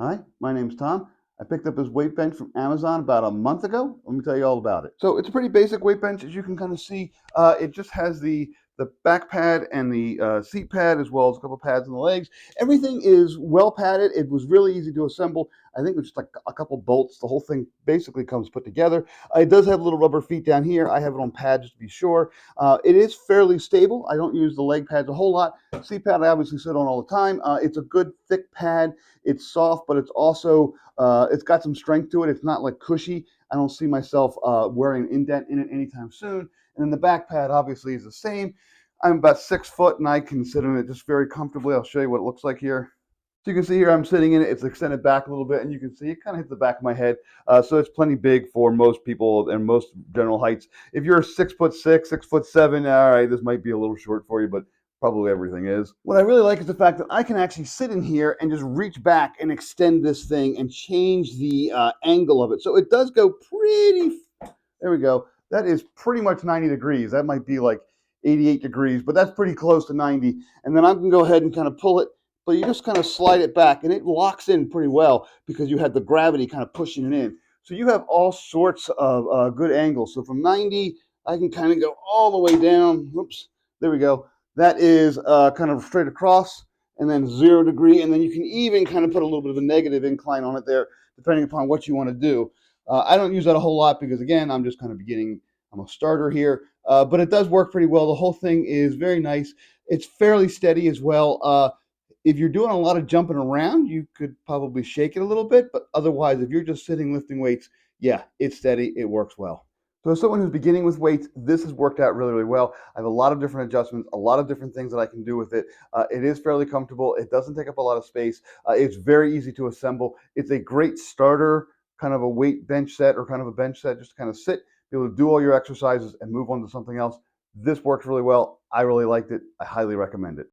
Hi, my name's Tom. I picked up this weight bench from Amazon about a month ago. Let me tell you all about it. So it's a pretty basic weight bench, as you can kind of see. It just has the back pad and the seat pad, as well as a couple pads on the legs. Everything is well padded. It was really easy to assemble. I think it was just like a couple bolts. The whole thing basically comes put together. It does have little rubber feet down here. I have it on pads just to be sure. It is fairly stable. I don't use the leg pads a whole lot. Seat pad I obviously sit on all the time. It's a good thick pad. It's soft, but it's also it's got some strength to it. It's not like cushy. I don't see myself wearing an indent in it anytime soon. And then the back pad obviously is the same. I'm about 6 foot and I can sit in it just very comfortably. I'll show you what it looks like here. So you can see here I'm sitting in it. It's extended back a little bit, and you can see it kind of hits the back of my head. So it's plenty big for most people and most general heights. If you're 6'6", 6'7", all right, this might be a little short for you, but probably everything is. What I really like is the fact that I can actually sit in here and just reach back and extend this thing and change the angle of it. So it does go pretty, there we go. That is pretty much 90 degrees. That might be like 88 degrees, but that's pretty close to 90. And then I can go ahead and kind of pull it, but you just kind of slide it back and it locks in pretty well because you have the gravity kind of pushing it in. So you have all sorts of good angles. So from 90, I can kind of go all the way down. Whoops, there we go. That is kind of straight across, and then 0 degree, and then you can even kind of put a little bit of a negative incline on it there, depending upon what you want to do. I don't use that a whole lot because, again, I'm just kind of beginning. I'm a starter here, but it does work pretty well. The whole thing is very nice. It's fairly steady as well. If you're doing a lot of jumping around, you could probably shake it a little bit, but otherwise, if you're just sitting lifting weights, yeah, it's steady. It works well. So as someone who's beginning with weights, this has worked out really, really well. I have a lot of different adjustments, a lot of different things that I can do with it. It is fairly comfortable. It doesn't take up a lot of space. It's very easy to assemble. It's a great starter, kind of a weight bench set or kind of a bench set, just to kind of sit, be able to do all your exercises and move on to something else. This works really well. I really liked it. I highly recommend it.